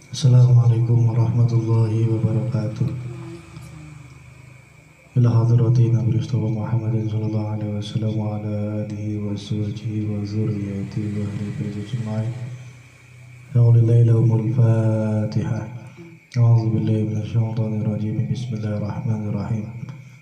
Assalamualaikum warahmatullahi wabarakatuh. Ila hadrati Nabi Mustafa Muhammadin sallallahu alaihi wasallam wa ala alihi wa sahbihi wa zurriyyatihi wa ahli baiti ajma'in. Yaulillahi lahumul Fatihah. A'udzu billahi minasy syaithanir rajim. Bismillahirrahmanirrahim.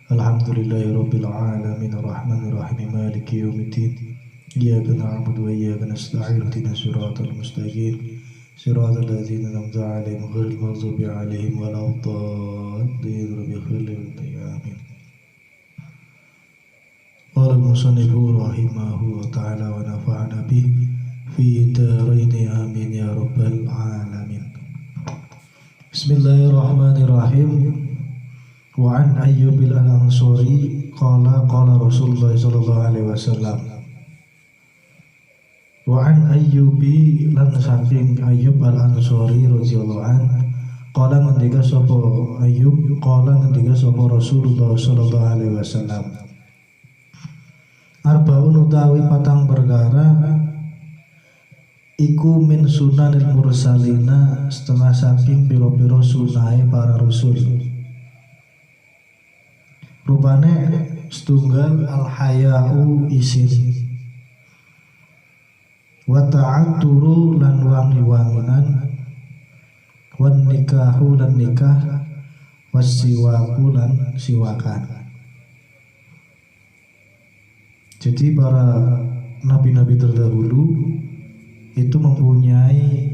Alhamdulillahi rabbil alamin arrahmanir rahim maliki yaumiddin. Iyyaka na'budu wa iyyaka nasta'in ihdinas siratal mustaqim. صراط الذين أنعمت عليهم غير المغضوب عليهم ولا الضالين آمين. قال المصنف رحمه تعالى ونفعنا به في الدارين آمين يا رب العالمين. بسم الله الرحمن الرحيم. وعن أيوب الأنصاري قال رسول الله صلى الله عليه وسلم. Wa an Ayyubi lan saking Ayyub al-Ansari radhiyallahu an qala ngendika sapa Ayyub qala ngendika sapa Rasulullah sallallahu alaihi wasallam arbaun utawi patang perkara iku min sunanil mursalina setengah saking pira-pira sunahe para rasul rupane setunggal al-haya'u isin wa ta'atturu lan wangi-wanginan wan nikahu lan nikah wasiwaku lan siwakan. Jadi para nabi-nabi terdahulu itu mempunyai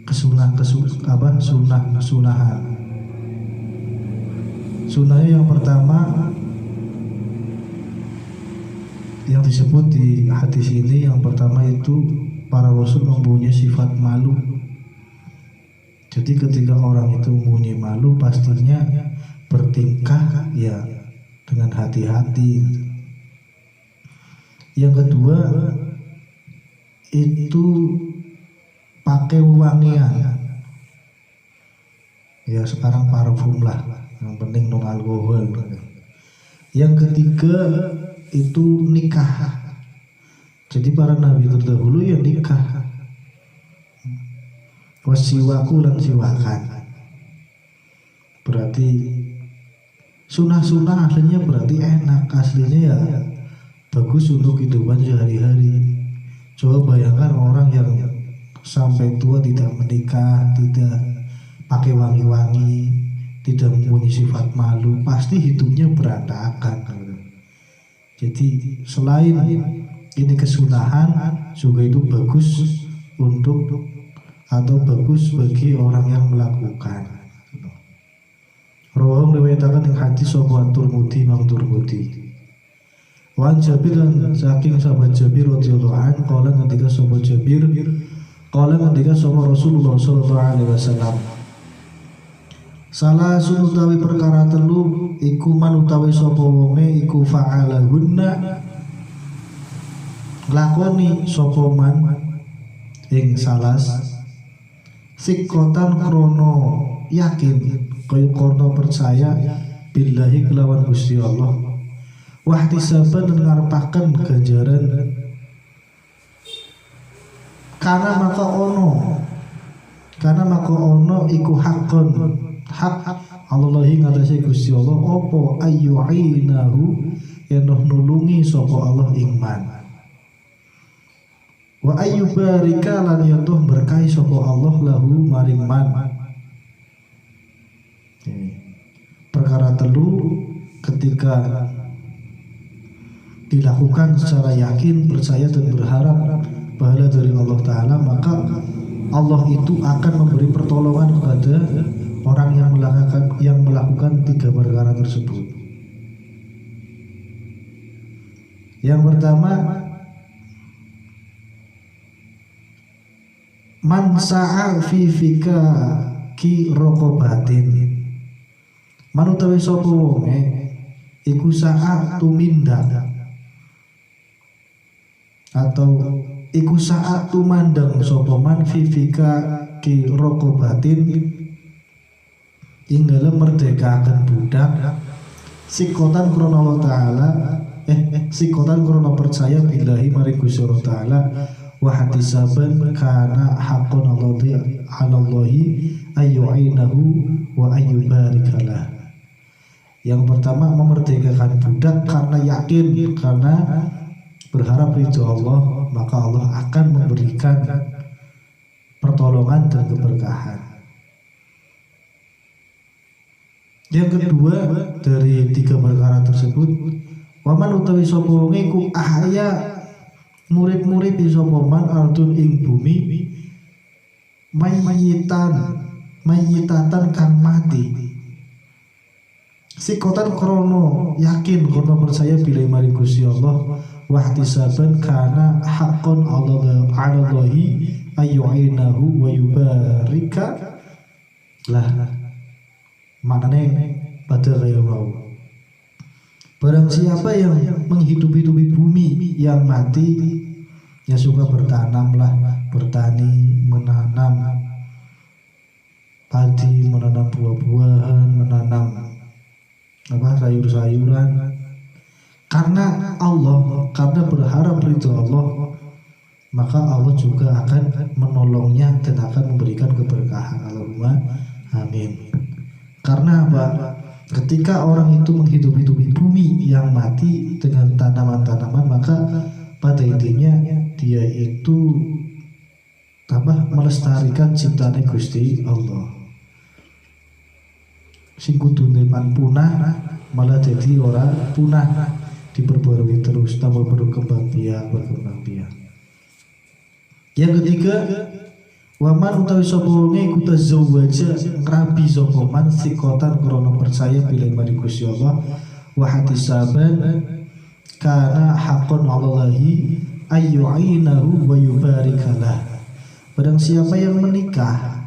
sunah-sunahan. Sunahnya yang pertama yang disebut di hadis ini, yang pertama itu para rasul mempunyai sifat malu. Jadi ketika orang itu mempunyai malu, pastinya bertingkah ya dengan hati-hati. Yang kedua itu pakai wangian. Ya sekarang parfum lah, yang penting non alkohol. Yang ketiga itu nikah. Jadi para nabi terdahulu ya nikah. Wasiwaku lan siwakan. Berarti sunah-sunah aslinya berarti enak, aslinya ya bagus untuk kehidupan sehari-hari. Coba bayangkan orang yang sampai tua tidak menikah, tidak pakai wangi-wangi, tidak mempunyai sifat malu, pasti hidupnya berantakan. Jadi selain ini kesunahan, juga itu bagus untuk atau bagus bagi orang yang melakukan. Rawahum riwayatakan yang hadis sapa Turmudi Imam Turmudi. Wan Jabir dan saking sahabat Jabir radhiyallahu anhu qala ngendika sapa Jabir qala ngendika sapa Rasulullah sallallahu alaihi wasallam. Salah utawi perkara telu iku man utawi sapa wonge iku fa'alahunna lakoni sapa man ing salas sikotan krono yakin kaya krono percaya billahi kelawan Gusti Allah wahtisaban ngarepaken ganjaran karena maka ono iku hakon hak Allahi ngatasi Gusti Allah opo ayyu'inahu yanoh nulungi sapa Allah ingman wa ayyubarika lan yatuh berkahi sapa Allah lahu maring man. Perkara telu ketika dilakukan secara yakin, percaya dan berharap pahala dari Allah Ta'ala, maka Allah itu akan memberi pertolongan kepada orang yang melakukan tiga perkara tersebut. Yang pertama, man sa'a fi fika ki rokobatin. Man utawi sapa wonge iku sa'a tumindak atau iku sa'a tumandang sapa man fi fika ki rokobatin ing dalem merdekakan budak sikotan krono Allah Ta'ala sikotan krono percaya billahi maring Gusti Allah Ta'ala wa hatisaban kana haqqan Allahi wa ayyubarikalah. Yang pertama, memerdekakan budak karena yakin, karena berharap ridho Allah, maka Allah akan memberikan pertolongan dan keberkahan. Yang kedua dari 3 perkara tersebut, waman utawi sapa wong iku ahya murid-murid sapa man ardun ing bumi mayitatan kang mati sikotan krono yakin krono percaya bila mari Gusti Allah wahtisaban kana haqqon Allahi ayyu'inahu wa yubarika lah. Maknanya pada gaya mau, barang siapa yang menghidupi bumi yang mati, ya suka bertanamlah, bertani, menanam padi, menanam buah-buahan, menanam sayur-sayuran, karena Allah, karena berharap ridho Allah, maka Allah juga akan menolongnya dan akan memberikan keberkahan. Allahumma amin. Karena apa? Ketika orang itu menghidupi bumi yang mati dengan tanaman-tanaman, maka pada intinya dia itu melestarikan ciptaan Gusti Allah. Sing kudune punah malah jadi ora punah, diperbarui terus, tambah berkembang biak. Yang ketiga, waman utawi sapa wong iku tazawwaja ngrabi sapa man sikotan krana percaya bila mari Gusti Allah wa hatisaban kana haqqon 'alallahi ayyu'inahu wa yubarikalah. Barang siapa yang menikah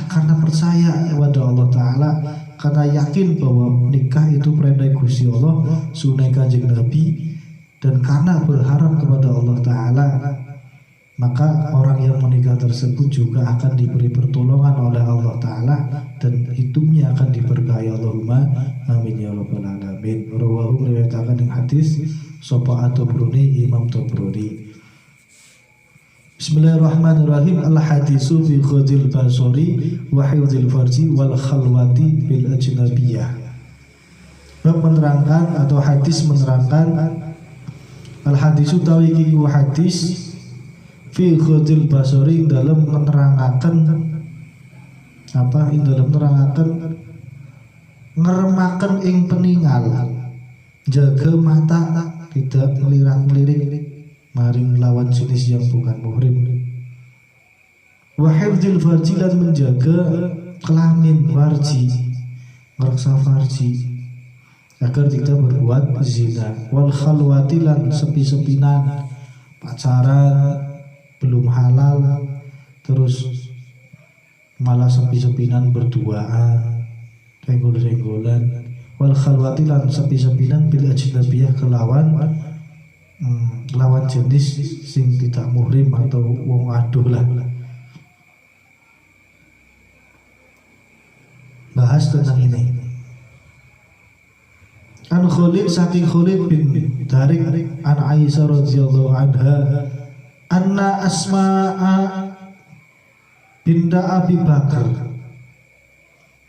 karena percaya kepada Allah Ta'ala, karena yakin bahwa nikah itu perintah Gusti Allah, sunah Kanjeng Nabi, dan karena berharap kepada Allah Ta'ala, maka orang yang menikah tersebut juga akan diberi pertolongan oleh Allah Ta'ala dan hidupnya akan diberkahi. Allahumma amin ya rabbal alamin. Rawahu meriwayatkan dengan hadis sapa At-Tabrani, Imam Tabrani. Bismillahirrahmanirrahim. Al-hadisu fi khadil basori wa hifdzil farji wal khalwati bil ajnabiyah. Bab menerangkan atau hadis menerangkan, al-hadisu tawiki hadis fi khadil basori dalam menerangaken ngeremaken ing peningal, jaga mata tidak ngelirik-ngelirik maring lawan jenis yang bukan muhrim. Wa hifdzil farji, lan menjaga kelamin farji, ngereksa farji agar tidak berbuat zina. Wal khalwati, lan sepi-sepinan, pacaran belum halal terus malah sepi-sepinan berduaan, senggol-senggolan. Wal khalwati, lan sepi-sepinan bil ajnabiyah kelawan lawan jenis sing tidak muhrim atau wong aduh lah. Bahas tentang ini. An Khalid, saking Khalid bin Tariq an Aisyah radhiyallahu anha anna Asma'a binta Abi Bakar,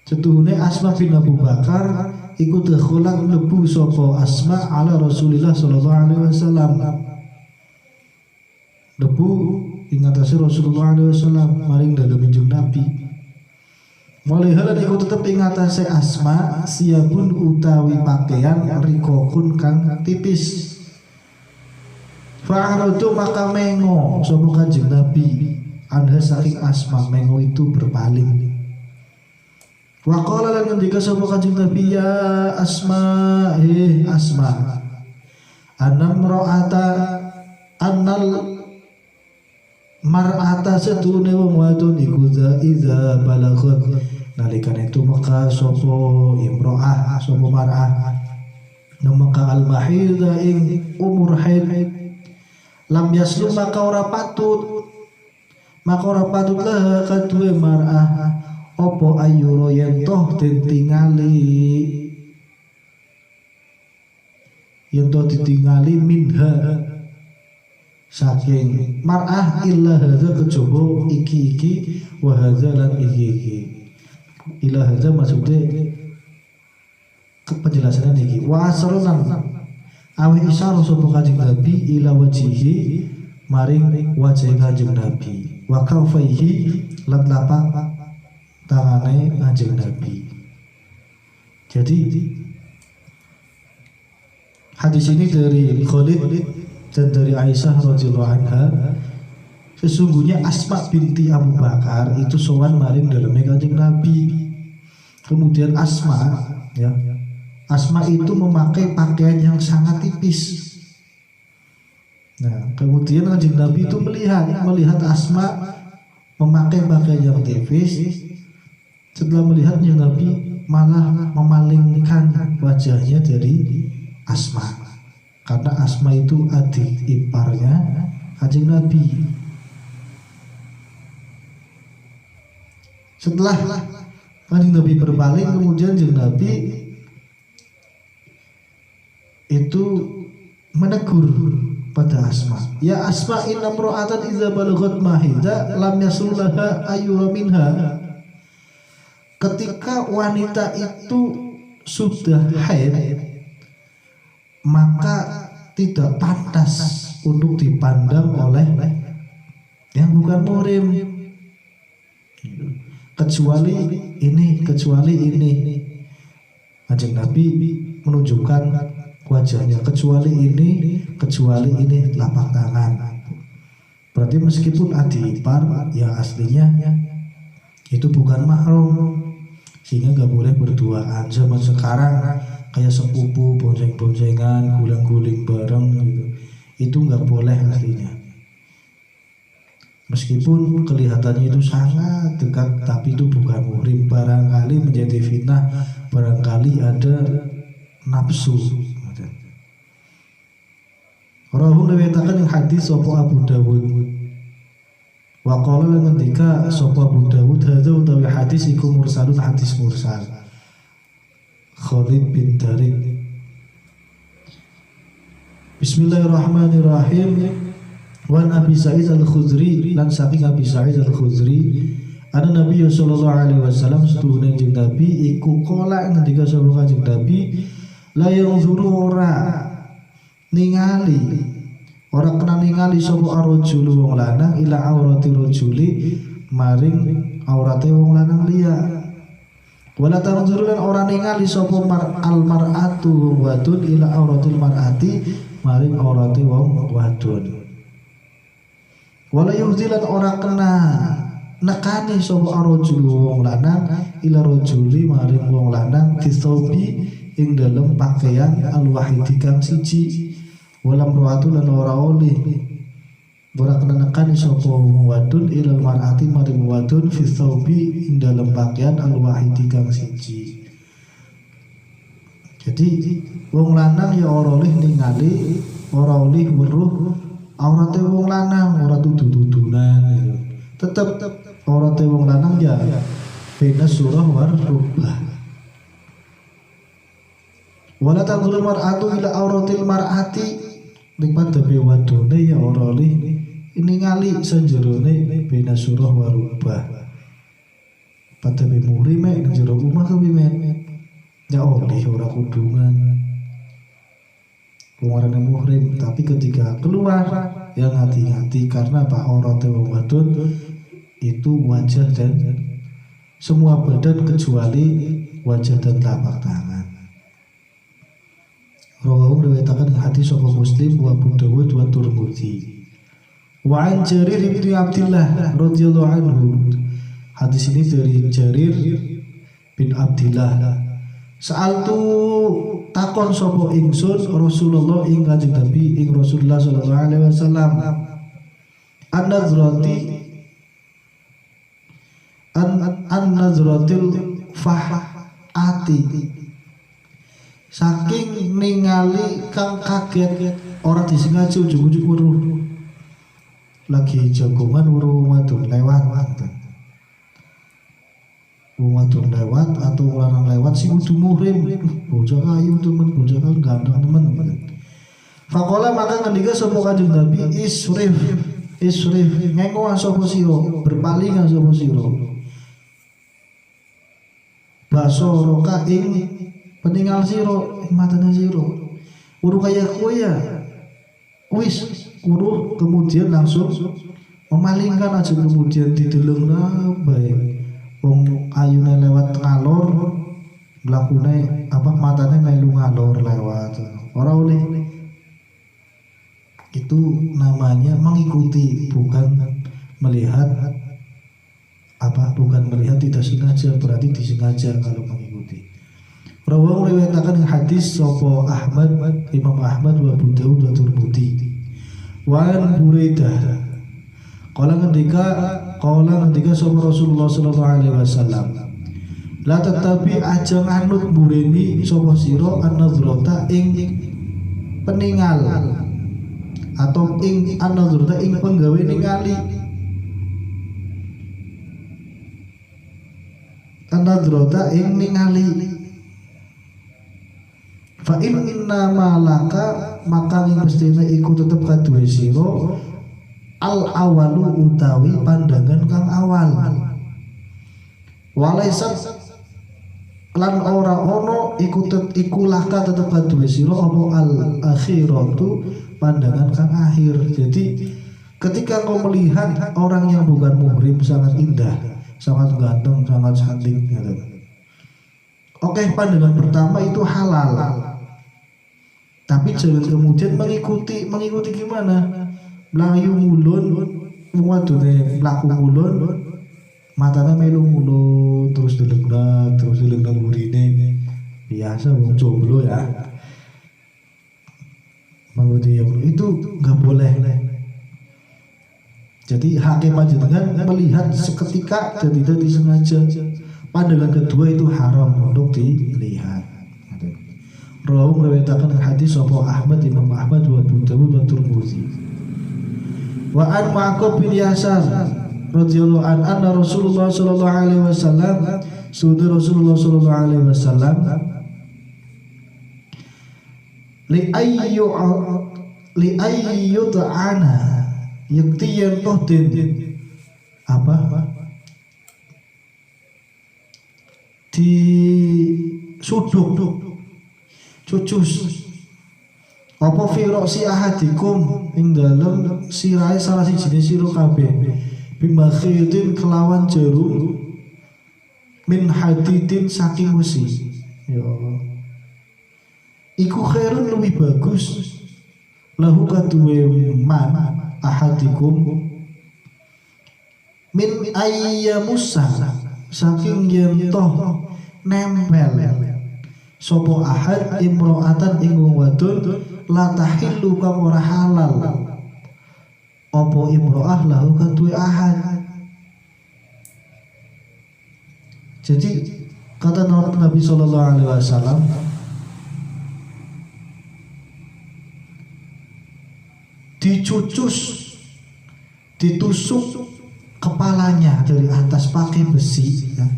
setuhune Asma bin Abu Bakar iku dakhulan lebu sapa Asma ala Rasulillah sallallahu alaihi wasallam, lebu ing atase Rasulullah alaihi wasallam maring dalem injung Nabi. Walihal iku tetep ing atase Asma siabun utawi pakaian rikokun kang tipis. Fa'aradu, maka mengo sapa Kanjeng Nabi anha saking Asma, mengo itu berpaling. Wa qala lan ngendika sapa Kanjeng Nabi, ya Asma, Asma, annal mar'ata setune wong wadon iku iza balaghot, nalikane itu maka sapa imro'ah, sapa mar'ah maka al-mahidha ing umur haid, lam yaslum maka ora patut lah kadue mar'ah opo ayuro yen toh ditingali minha saking mar'ah illa hadza kejaba iki wa hadza lan iki. ila hadza maksudnya penjelasannya niki wa asronan awi isyarah sapa kanjeng Nabi ila wajihi maring wajah kanjeng Nabi wa kaufaihi lan lapak tangane kanjeng Nabi. Jadi hadis ini dari Khalid dan dari Aisyah radhiyallahu anha, sesungguhnya Asma binti Abu Bakar itu sowan maring dalamnya kanjeng Nabi. Kemudian Asma itu memakai pakaian yang sangat tipis. Nah, kemudian kanjeng Nabi itu melihat Asma memakai pakaian yang tipis. Setelah melihatnya, Nabi malah memalingkan wajahnya dari Asma, karena Asma itu adik iparnya kanjeng Nabi. Setelah kanjeng Nabi berpaling, kemudian kanjeng Nabi itu menegur pada Asma, ya Asma, inna imra'atan idza balaghat mahida lam yasulaha ayyura minha. Ketika wanita itu sudah haid, maka tidak pantas untuk dipandang oleh yang bukan muhrim, kecuali ini. Kanjeng Nabi menunjukkan wajahnya, kecuali ini telapak tangan. Berarti meskipun adik ipar, yang aslinya itu bukan mahram, sehingga nggak boleh berduaan. Zaman sekarang kayak sepupu bonceng-boncengan, guling-guling bareng gitu, itu nggak boleh aslinya. Meskipun kelihatannya itu sangat dekat, tapi itu bukan muhrim. Barangkali menjadi fitnah, barangkali ada nafsu. Rahu mewetakan yang hadis sapa Abu Dawud. Wa qala lan ngendika sapa Abu Dawud hadza utawi hadis iku mursalun, hadis mursal. Khalid bin Darik. Bismillahirrahmanirrahim. Wa Abi Sa'id Al-Khudri, lan saking Abi Sa'id Al-Khudri, ana Nabi sallallahu alaihi wasallam setuhune kanjeng Nabi iku qala ngendika sapa kanjeng Nabi, la yanzuru ora kena ningali sapa arjulu wong lanang ila aurati rajuli maring aurate wong lanang liya. Wala tanzuru lan ora ningali sapa almar'atu wadun ila auratil mar'ati maring aurate wong wadun. Wala yuhdilan ora kena nekani sapa arjulu wong lanang ila rajuli maring wong lanang disaubi ing dalem pakaian al-wahidi kang siji. Walam ruatu lan ora oleh ora kena nekani sapa wadun ilal mar'ati maring wadun fi thawbi ing dalem pakaian al-wahidi kang siji. Jadi wong lanang ya ora oleh ningali, ora oleh weruh aurate wong lanang, ora tudu-tudunan gitu. Tetep aurate wong lanang ya bena surah war rubah. Wala tanzuru mar'atu ila auratil mar'ati lipat dabe wadone ya ora oleh ini ngali sanjerone bena surah warubah. Pada be muhrim nek jero omah kuwi men ya oleh ora kudungan pengeluaran muhrim, tapi ketika keluar yang hati-hati karena pak aurate wong wadon itu wajah dan semua badan kecuali wajah dan telapak tangan. Rawahu riwayatkan hadis sahih Muslim wa Abu Dawud wa Tirmidzi. Wa an Jarir bin Abdullah radhiyallahu anhu. Hadis ini dari Jarir bin Abdullah. Sa'altu takon sapa ingsun Rasulullah ing Kanjeng Nabi ing Rasulullah sallallahu alaihi wasallam. An-nazratil fahati. Saking ningali kang kaget orang disengaja ujug-ujug weruh lagi jagongan weruh wadon lewat atau larang lewat sing kudu muhrim bocah ayu temen bocah ganteng temen. Faqala maka ngendika sapa Kanjeng Nabi isrif ngengoan sapa sira berpalingan sapa sira basoroka ing peninggal siro ing matanya siro kudu kaya kowe ya wis kudu kemudian langsung memalingkan aja kemudian didelengna bae wong ayune lewat ngalor mlakune apa matane melu ngalor lewat ora oleh. Itu namanya mengikuti, bukan melihat apa, bukan melihat tidak sengaja, berarti disengaja kalau mengikuti. Rawahu riwayatakan hadis sapa Ahmad, Imam Ahmad wa Abu Dawud wa Tirmidzi. Wa Buraidah qala ngendika sapa Rasulullah sallallahu alaihi wasallam, la tetapi aja nganut mureni sapa sira an-nadhrata ing peninggal atau ing an-nadhrata ing penggawe ningali. An-nadhrata ing ningali. Fa inna malaka maka ing mestine iku tetep kaduwe sira al-awalu utawi pandangan kang awal. Walaisat lan ora ono iku laka tetep kaduwe sira apa al-akhiratu pandangan kang akhir. Jadi ketika kau melihat orang yang bukan muhrim sangat indah, sangat ganteng, sangat cantik gitu. Oke, pandangan pertama itu halal. Tapi jangan kemudian mengikuti gimana? Melayu mulun, wadone mlaku mulun, matanya melu mulun, terus delengna burine. Biasa wong jomblo ya. Itu nggak boleh. Jadi hakim panjenengan melihat seketika dan tidak disengaja. Pandangan kedua itu haram untuk dilihat. Rawahu meriwayatkan hadis sapa Ahmad, Imam Ahmad wa Abu Dawud wa Tirmidzi. Wa an Ma'qab bin Yasar radhiyallahu anna Rasulullah sallallahu alaihi wasallam sudah Rasulullah sallallahu alaihi wasallam li ayyud'ana yakti yen toh den apa di suduk cucus apa firoksi ahadikum ing dalem sirahe salah siji sira kabeh bimakhidin kelawan jarum min hadidin saking besi. Ya Allah, iku khairun lebih bagus lahu kaduwe man ahadikum min ayyamusa saking yen toh nempel sapa ahad imro'atan ing wong wadon la tahillu kang ora halal apa imro'ah lahu kaduwe ahad. Jadi kata Nabi sallallahu alaihi wasallam, dicucus, ditusuk kepalanya dari atas pakai besi ya.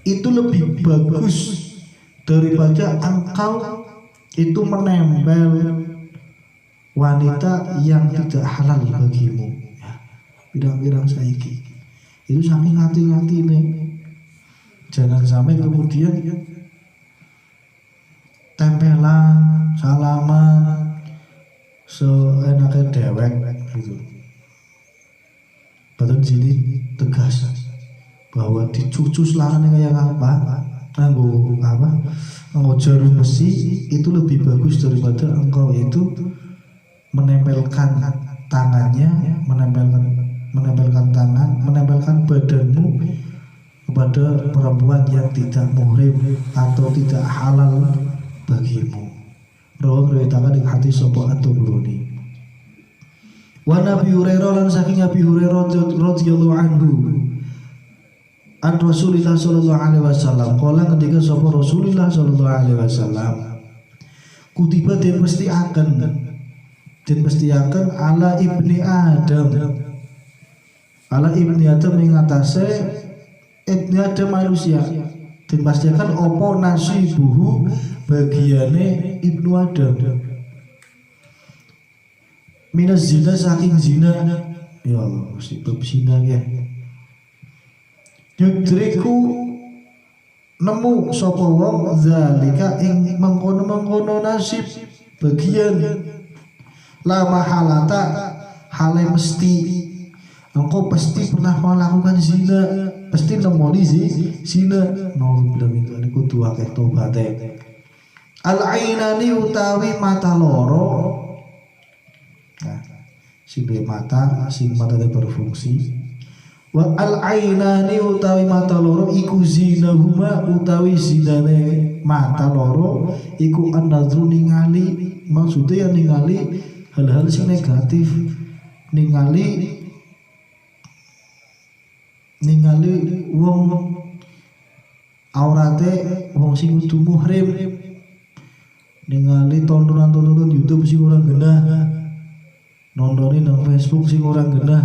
Itu lebih bagus daripada engkau itu menempel wanita yang tidak halal bagimu ya. Pirang-pirang saiki itu saking hati-hati nih, jangan sampai kemudian tempelan salaman seenaknya dewek gitu. Padahal sini tegas bahwa dicucus lahannya kayak apa, nganggo jarum besi itu lebih bagus daripada engkau itu menempelkan tangannya, menempelkan tangan, menempelkan badanmu kepada perempuan yang tidak muhrim atau tidak halal bagimu. Rawahu riwayatkan ing hadis sapa At-Tabrani. Wa Nabi Hurairah lan saking Abi Hurairah radhiyallahu anhu an Rasulillah sallallahu alaihi wasallam qala ketika sapa Rasulullah sallallahu alaihi wasallam kutiba den mesti akan ala ibni Adam mengatase ibni Adam manusia dan pastikan opo nasibuhu bagiane ibnu Adam minas zina saking zina. Ya Allah, sebab zina ya yudriku nemu sapa wong zalika ing mengkono-mengkono nasib bagian la mahalata hale mesti engkau pasti pernah melakukan zina, pasti nemoni zina. Nauzubillah min dzalik kudu akeh tobaté. Al-ainani utawi mata loro. Nah, sing mata berfungsi. Wa al-ainani utawi mata loro iku zinahuma utawi zinane mata loro iku an-nadru ningali, maksudnya ningali hal-hal sing negatif, ningali wong aurate wong sing kudu muhrim, ningali tontonan YouTube sing ora genah, nontonin nang Facebook sing ora genah.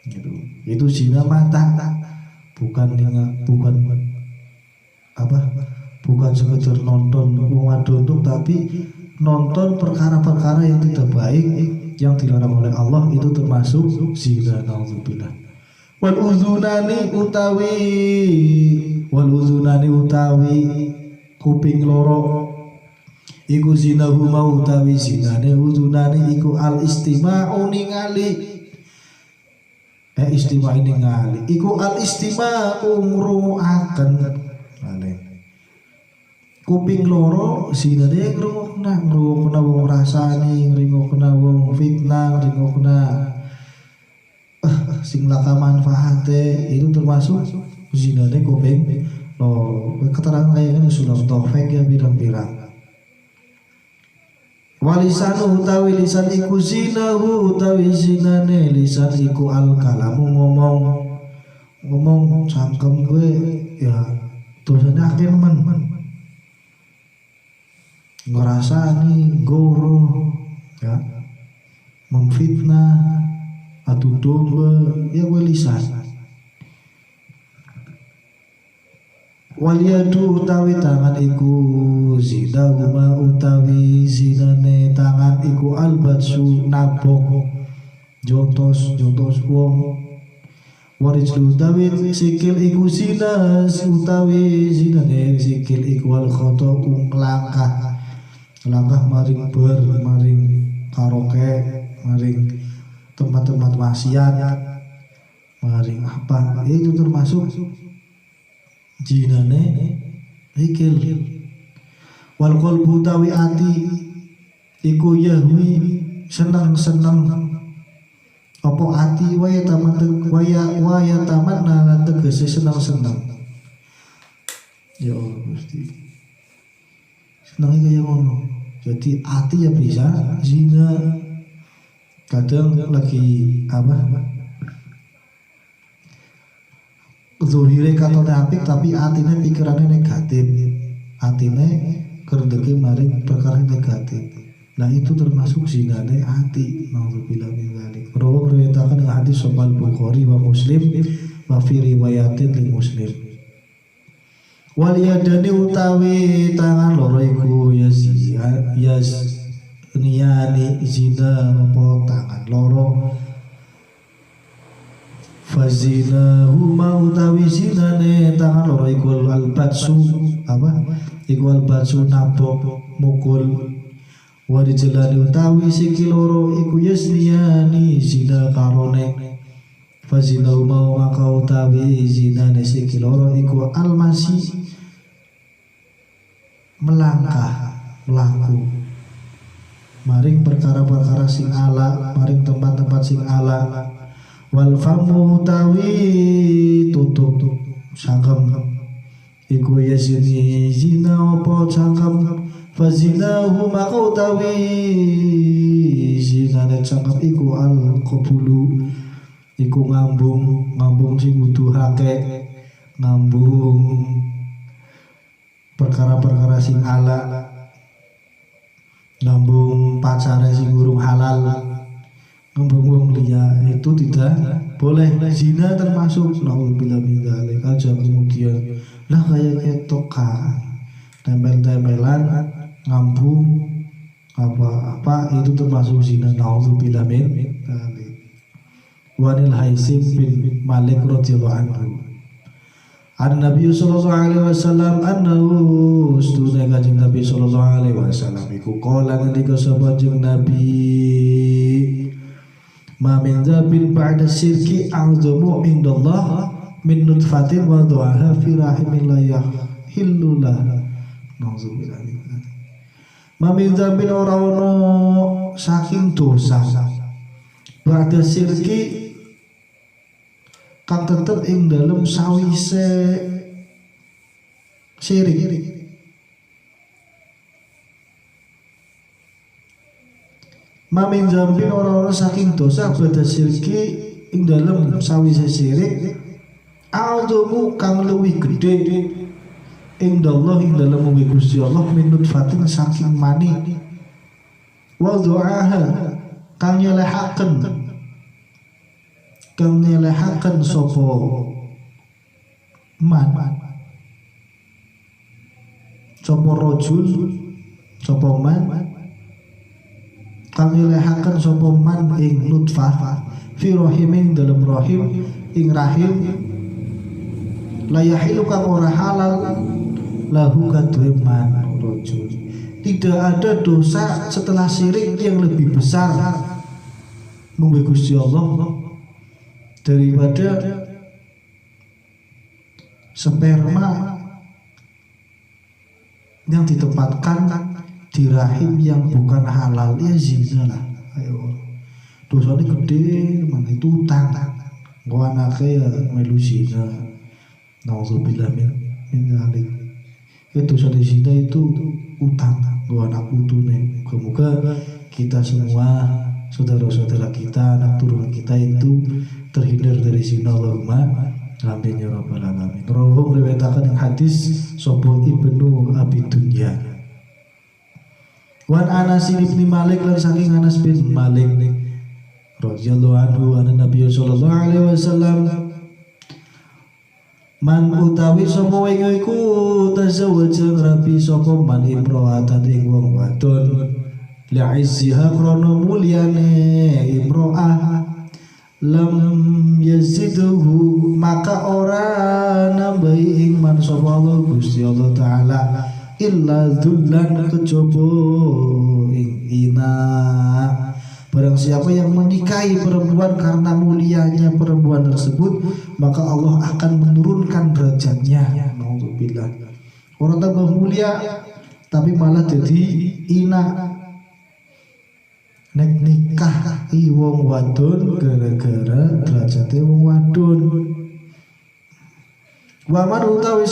Gitu. Itu zina mata, bukan sekedar nonton wong wadon, tapi nonton perkara-perkara yang tidak baik yang dilarang oleh Allah, itu termasuk zina. Nauzubillah. Wal uzunani utawi kuping loro iku zinahuma utawi zinane uzunani iku al istima'u ningali iku al istima'u ngrungokaken. Kuping loro zinane ngrungokna wong rasani, ngrungokna wong fitnah, ngrungokna sing laka manfaate, itu termasuk zinane kuping loro. Keterangan kayak ini sudah tofek ya pirang-pirang. Walisanu utawi lisan iku zinahu utawi zinane lisan iku al kalamu ngomong cangkem gue ya dosane akeh men ngrasani goro ya memfitnah adu domba ya gue lisan. Waliyadu utawi tangan iku zidahuma utawi zinane tangan iku albatsu nabok jotos wong. Warijlu utawi sikil iku zinas utawi zinane sikil iku al khoto langkah maring maring karaoke, maring tempat-tempat maksiat, maring apa, itu termasuk jinane ikil. Wal qalbu tawi ati iku yahwi seneng apa ati waya tamanna tegese seneng ya Allah Gusti seneng kaya ngono. Jadi ati ya bisa zina, kadang lagi zuhire katone apik tapi atine pikirannya negatif, atine kerdeke maring perkara negatif. Nah itu termasuk zinane ati. Nauzubillah min dzalik. Rawi riwayatkan hadis Sahih Bukhari wa Muslim wa fi riwayatin li Muslim. Wal yadani utawi tangan loro iku niyani zina apa tangan loro fazina huma utawi zinane tangan loro iku albatsu iku albatsu nabok mukul. Warijlani utawi sikil loro iku yasniyani zina karone fazina huma maka utawi zinane sikil loro iku almasi melaku maring perkara-perkara sing ala, maring tempat-tempat sing ala. Wal famu utawi tutup sangkem iku yasini zina apa sangkem fazinahu maka utawi zinane sangkem iku al qabulu iku ngambung sing nuduhake, ngambung perkara-perkara sing ala, ngambung pacare sing urung halal, ngambung wong liya, itu tidak boleh. Zina termasuk nauzubillah min dzalik. Aja kemudian lah kayak ketokan, tempel-tempelan, ngambung apa itu termasuk zina. Nauzubillah min dzalik. Wanil Haisim bin Malik radhiyallahu anhu An Nabi sallallahu alaihi wasallam annahu stune kanjeng Nabi sallallahu alaihi wasallam iku kala ngendika sapa kanjeng Nabi ma min dzabin ba'da syirki a'zamu indallah min nutfatin wa du'aha fi rahimin la yahillulah nauzubillah ma min dzabin ora ono saking dosa ba'da syirki kang tetep ing dalem sawise syirik. Mamin zambin orang-orang saking dosa bada syirki ing dalem sawise syirik a'dhamu kang luwih gedhe ing dalem ing dalem Gusti Allah min nutfatin saking mani wa du'aha kang nyelehaken sapa man sapa rajul sapa man kang nyelehaken sapa man ing nutfah fi rahimin dalam rahim ing rahim la yahilu kang ora halal lahu kadhe man rajul. Tidak ada dosa setelah syirik yang lebih besar munggu Gusti Allah daripada sperma yang ditempatkan di rahim yang bukan halal, ya zina lah. Ayo, dosanya gede, mana itu utang. Gua anaknya ya melu zina. Nauzubillah min dzalik. Ya dosa di zina itu utang. Gua anak putune. Semoga kita semua saudara-saudara kita, anak turunan kita itu terhindar dari zina. Allahumma amin ya rabbal alamin. Rawahu riwayataken ing hadis sapa Ibnu Abi Dunya. Wan Anas bin Malik lan saking Anas bin Malik radhiyallahu anhu anna Nabi sallallahu alaihi wasallam man utawi sapa iku tazawwaja rabi sapa man imro'atan ing wong wadon li'izziha krono mulyane imro'ah lam yaziduhu maka ora nambahi ing man sapa Allah Gusti Allah taala illa dzullan kejaba ing ina. Barang siapa yang menikahi perempuan karena mulianya perempuan tersebut, maka Allah akan menurunkan derajatnya. Nauzubillah. Orang tambah mulia tapi malah jadi ina. Nek nikah wong wadon gara-gara derajate wong wadon. Waman utawi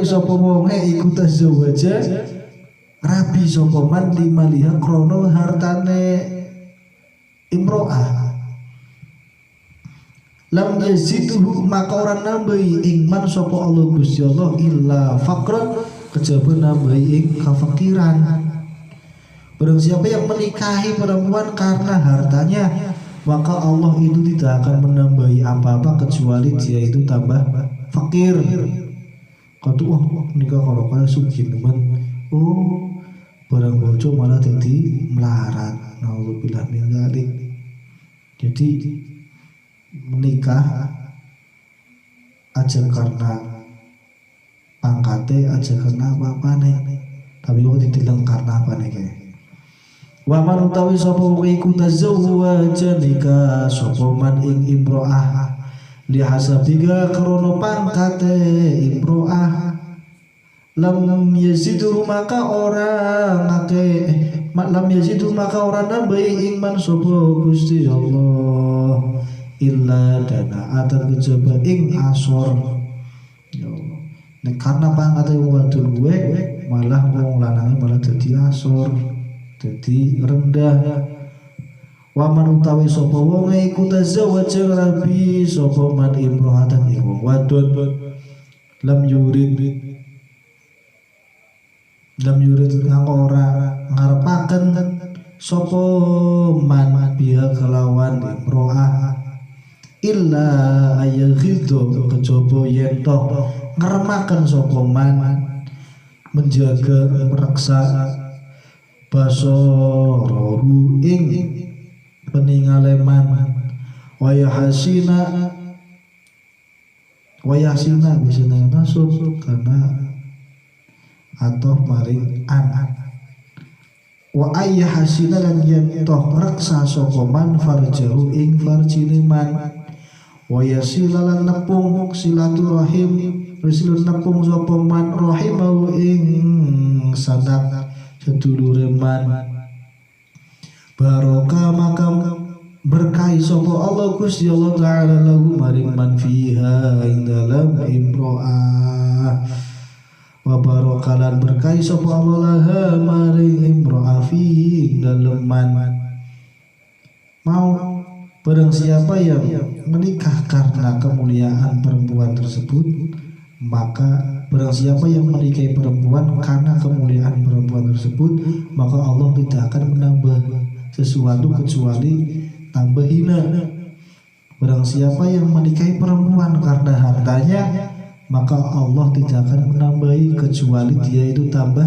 sapa wonge iku tazawwaja rabi sapa man limaliha krono hartane imro'ah lam yaziduhu maka ora nambahi ing man sapa Allah Gusti Allah illa faqran kejaba nambahi ing kefakiran. Barang siapa yang menikahi perempuan karena hartanya, maka Allah itu tidak akan menambahi apa-apa kecuali dia itu tambah fakir. Kata nikah kalau kaya sugih teman, barang bojo malah jadi melarat. Nauzubillah min dzalik. Jadi menikah aja karena pangkate, aja karena apa-apa nih. Tapi kok ditilang karena apa nih kayak? Wa man utawi sapa iku tazawwaja nikah sapa man ing imro'ah li hasabiga krono pangkate imro'ah lam yazidu maka ora nambahi ing man sapa Gusti Allah illa dana atan kejaba ing asor. Ya Allah. Nek karena pangkate wadon gue malah wong lanange malah dadi asor. Jadi rendah. Waman utawi sapa wong iku tazawwaja rabi sapa man imro'atan ing wong wadon lam yurid kang ora ngarepaken sapa man biha kelawan imro'ah illa ayaghidho kejaba yen to ngremaken sapa man menjaga mereksa basarahu ing peningaleman waya hasina Wa yasina bisa nasub karena atau maring an. Wa ayya hasina lan yen toh reksa sapa man farjahu ing farjine man. Wa yasila lan nepung silaturahim risilun nepung sapa man rahimahu ing sanak sedulure man. Barokah makam berkahi sapa Allah Gusti Allah taala lahu maring man fiha ing dalam imro'ah. Wa barakalan berkahi sapa Allah laha maring imro'ah fi ing dalam man. Mau barang siapa yang menikah karena kemuliaan perempuan tersebut, maka barang siapa yang menikahi perempuan karena kemuliaan perempuan tersebut, maka Allah tidak akan menambah sesuatu kecuali tambah hina. Barang siapa yang menikahi perempuan karena hartanya, maka Allah tidak akan menambahi kecuali dia itu tambah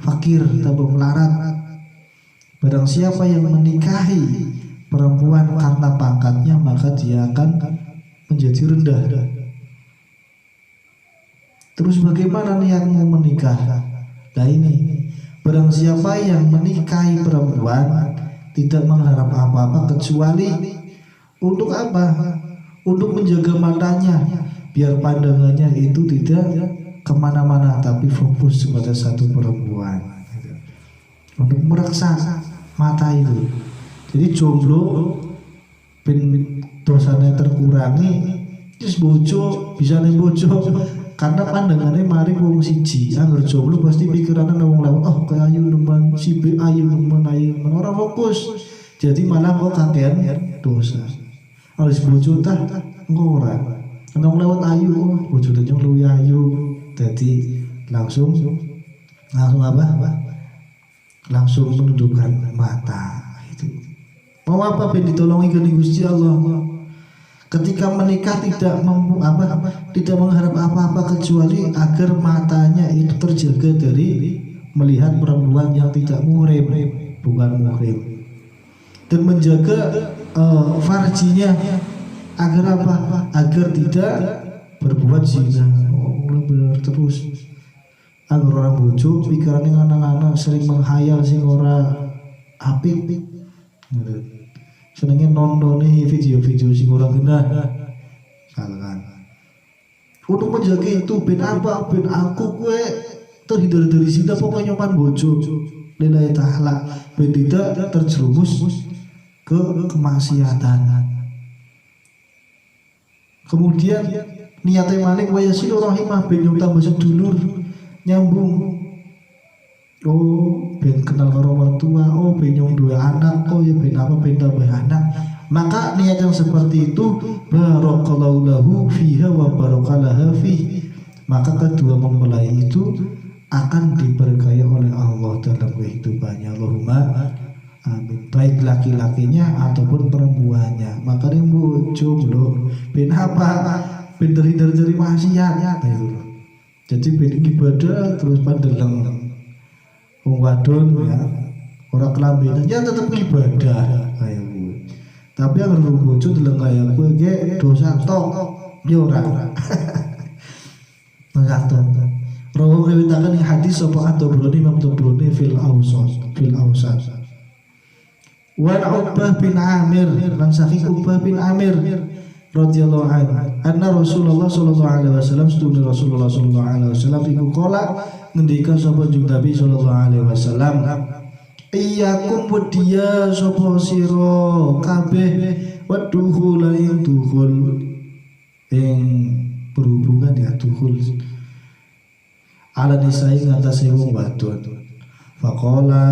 fakir, tambah melarat. Barang siapa yang menikahi perempuan karena pangkatnya, maka dia akan menjadi rendah. Terus bagaimana niatmu menikah? Nah ini, barang siapa yang menikahi perempuan tidak mengharap apa-apa kecuali untuk apa? Untuk menjaga matanya, biar pandangannya itu tidak kemana-mana, tapi fokus kepada satu perempuan. Untuk mereksa mata itu. Jadi jomblo ben dosanya terkurangi, terus bojo bisa nih bojo karena pandangannya mari wong siji. Angger jomblo pasti pikirannya wong lain, oh kayak ayu nemen si B, ayu nemen ora fokus. Jadi malah kok kakean dosa. Harus bojo tah engko ora. Nang lewat ayu, bojo nyong luwih ayu. Jadi langsung apa? Langsung menundukkan mata itu. Mau apa ben ditolongi ke Gusti Allah. Ketika menikah tidak tidak mengharap apa-apa kecuali agar matanya itu terjaga dari melihat perempuan yang tidak muhrim, bukan muhrim, dan menjaga farjinya agar apa? Agar tidak berbuat zina. Terus agar orang bojo pikirannya anak-anak sering menghayal sing ora apik. Senengnya nonton video-video sing ora genah. Salah. Untuk menjaga itu ben apa? Ben aku gue terhindar dari zina, pokoknya nyoman bojo lillahi ta'ala, ben tidak terjerumus ke kemaksiatan. Kemudian niatnya manik wa yasilu rahimah, ben nyong tambah sedulur nyambung. Oh, ben kenal karo mertua, oh ben nyong dua anak, oh ya ben apa ben tambah anak. Maka niat yang seperti itu barakallahu lahu fiha wa barakalaha fi. Maka kedua mempelai itu akan diberkahi oleh Allah dalam kehidupannya. Allahumma amin. Baik laki-lakinya ataupun perempuannya. Makanya jomblo ben apa? Ben terhindar dari maksiat. Jadi ben ibadah terus pandeleng wong wadon ya, ora kelambinan ya tetep ibadah kayak gue. Tapi yang lu bojo deleng kayak gue ge dosa tok ya ora. Mengatur. Rawu riwayataken hadis sapa At-Tabrani Imam Tabrani fil Awsat. Wa Uqbah bin Amir lan saking Uqbah bin Amir radhiyallahu anhu anna Rasulullah sallallahu alaihi wasallam studi Rasulullah sallallahu alaihi wasallam iku qala ngendika sapa Kanjeng Nabi sallallahu alaihi wasallam, iyyakum wadiya sapa sira kabeh waduhul ing duhul ing berhubungan ya duhul ala nisai ngatasi wong wadon. Faqala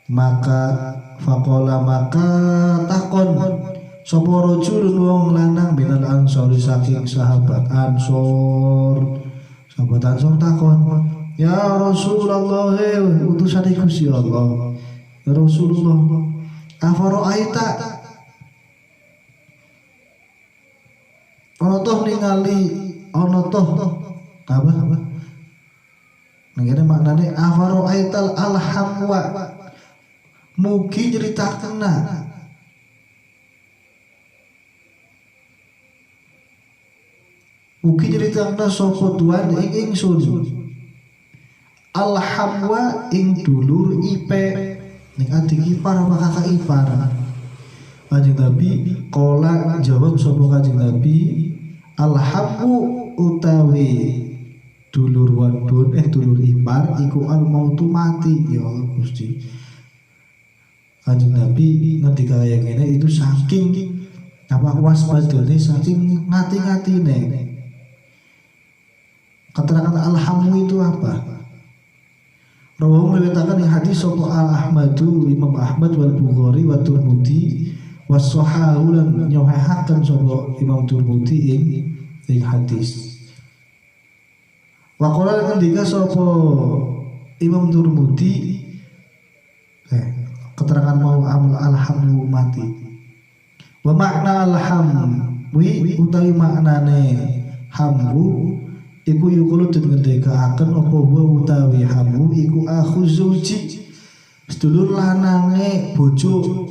maka takon sapa rajulun wong lanang minal ansori saking sahabat Ansor. Sahabat Ansor takon, ya Rasulullah, utusan Gusti Allah. Ya Rasulullah, afara'aita ana toh ningali ana toh apa? Ngene maknane afara'aital alhamwa. Mugi nyeritakenna Ugi nyeritakna sapa tuan ing ingsun alhamwa ing dulur ipe ning adik ipar apa kakak ipar. Kanjeng Nabi kola jawab sapa Kanjeng Nabi alhamu utawi dulur wadon dulur ipar iku al mautu mati. Ya Allah Gusti, Kanjeng Nabi ngendika kaya ngene itu saking apa waspadane, saking ngati-ngatine. Keterangan alhamu itu apa? Rawahu meriwayatkan yang hadis sapa Ahmadu Imam Ahmad wal Bukhari wa Tirmidzi was-sahahu lan nyahihaken sapa Imam Tirmidzi ing hadis. Wa qala ngendika sapa Imam Tirmidzi keterangan mau amal alhamu mati. Wa makna alhamwi utawi maknane hamwu iku yukulu den ngendikaaken apa wa utawi hamu iku akhu zauji sedulur lanange bojo.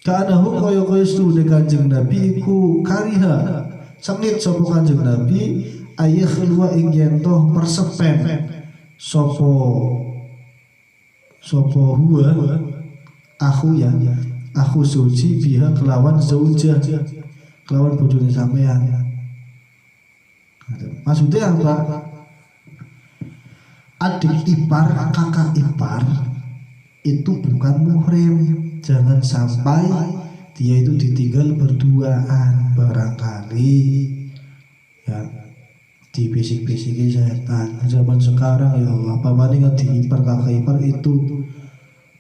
Kanahu kaya sedulur Kanjeng Nabi iku kariha sengit sapa Kanjeng Nabi ayah khulwa ing yen toh persepen sapa huwa akhu ya akhu zauji biha kelawan zaujah kelawan bojone sampean. Maksudnya apa? Adik ipar, kakak ipar itu bukan muhrim. Jangan sampai dia itu ditinggal berduaan. Barangkali ya dibisik-bisiki setan. Zaman sekarang ya Allah, apa banding adik ipar, kakak ipar itu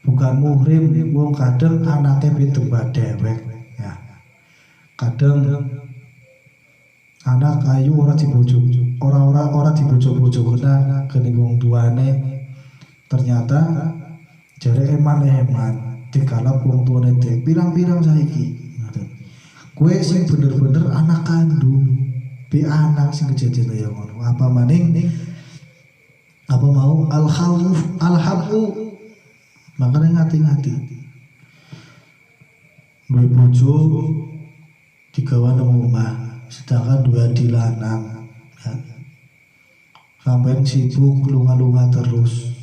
bukan muhrim. Wong kadang anaknya pintu badewek ya. Kadang anak ayu ora dibojok, ora dibojok-bojok kena wong tuane. Ternyata jare eman-eman dikalap wong tuane dek pirang-pirang saiki. Kowe sing bener-bener anak kandung, be anak sing kejadian kaya ngono. Apa maning apa mau alhamu makanya ngati-ngati. Duwe bojo digawa nang omah sedangkan dua dilanang ya. Sampai sibuk lunga-lunga terus,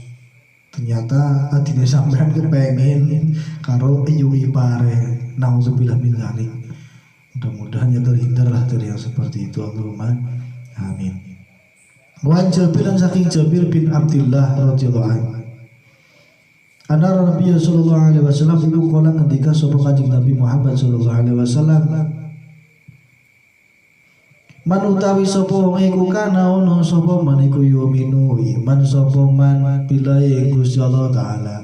ternyata adine sampean kepengen karo iyu ipare. Nauzubillah min dzalik. Mudah-mudahan ya terhindarlah dari yang seperti itu. Allahumma amin. Wan Jabir saking Jabir bin Abdullah radhiyallahu anhu anna Nabi sallallahu alaihi wasallam itu kala ketika sapa Kanjeng Nabi Muhammad sallallahu alaihi wasallam man utawi sapa wong iku kana ono sapa man iku yuminu iman sapa man billahi Gusti Allah taala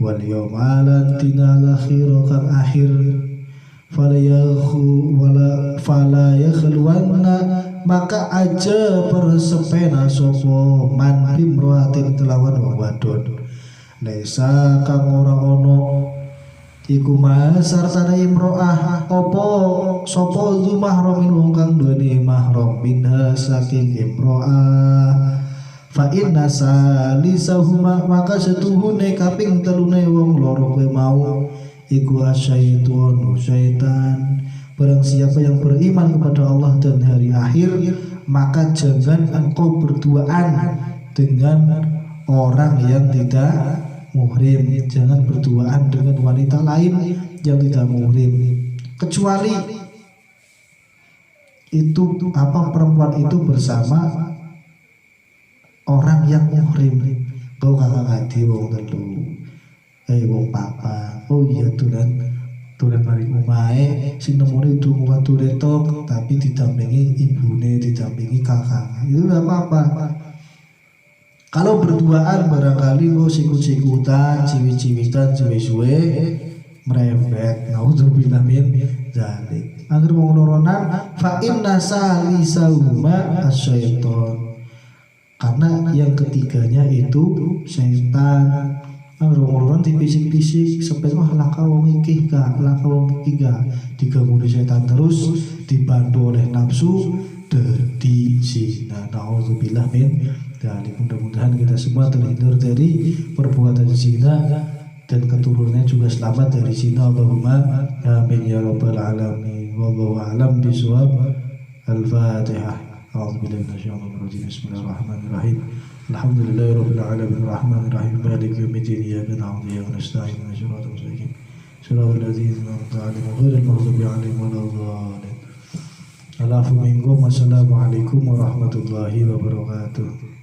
wal yaumal akhir kang akhir fala yakhluwanna maka aja persepena sapa man bimroatin kelawan wong wadon laisa kang ora ono iku sartana imro'ah opo sopo zu mahramin wong kang duweni mahram minha saking imro'ah fa inna salisahuma maka setuhune kaping telune wong loro kowe mau iku asyaitonu syaitan. Barang siapa yang beriman kepada Allah dan hari akhir maka jangan engkau berduaan dengan orang yang tidak muhrim. Jangan berduaan dengan wanita lain yang tidak muhrim kecuali itu apa perempuan itu bersama orang yang muhrim. Kau kakak adik wong telu wong papa oh iya tulen mari omahe sing nemune itu watu retok tapi didampingi ibune didampingi kakak itu enggak apa-apa. Kalau berduaan barangkali lo sikut-sikutan, ciwit-ciwitan, suwe-suwe, merembet. Nauzubillah min dzalik. Angger wong loronan fa inna salisahuma asyaiton. Karena yang ketiganya itu setan. Angger wong loronan dibisik-bisik sampai wah laka wong iki gak, laka wong iki gak. Diganggu setan terus dibantu oleh nafsu dadi zina. Nauzubillah min dzalik. Mudah-mudahan kita semua terhindar dari perbuatan zina dan keturunannya juga selamat dari zina. Allahumma amin ya rabbal alamin. Wallahu a'lam bishawab. Al-Fatihah. A'udzubillahi minasyaitonir rajim. Bismillahirrahmanirrahim. Alhamdulillahirabbil alamin arrahmanir rahim maliki yaumiddin iyyaka na'budu wa iyyaka nasta'in ihdinas siratal mustaqim siratal ladzina an'amta 'alaihim ghairil maghdubi 'alaihim waladdallin. Assalamualaikum warahmatullahi wabarakatuh.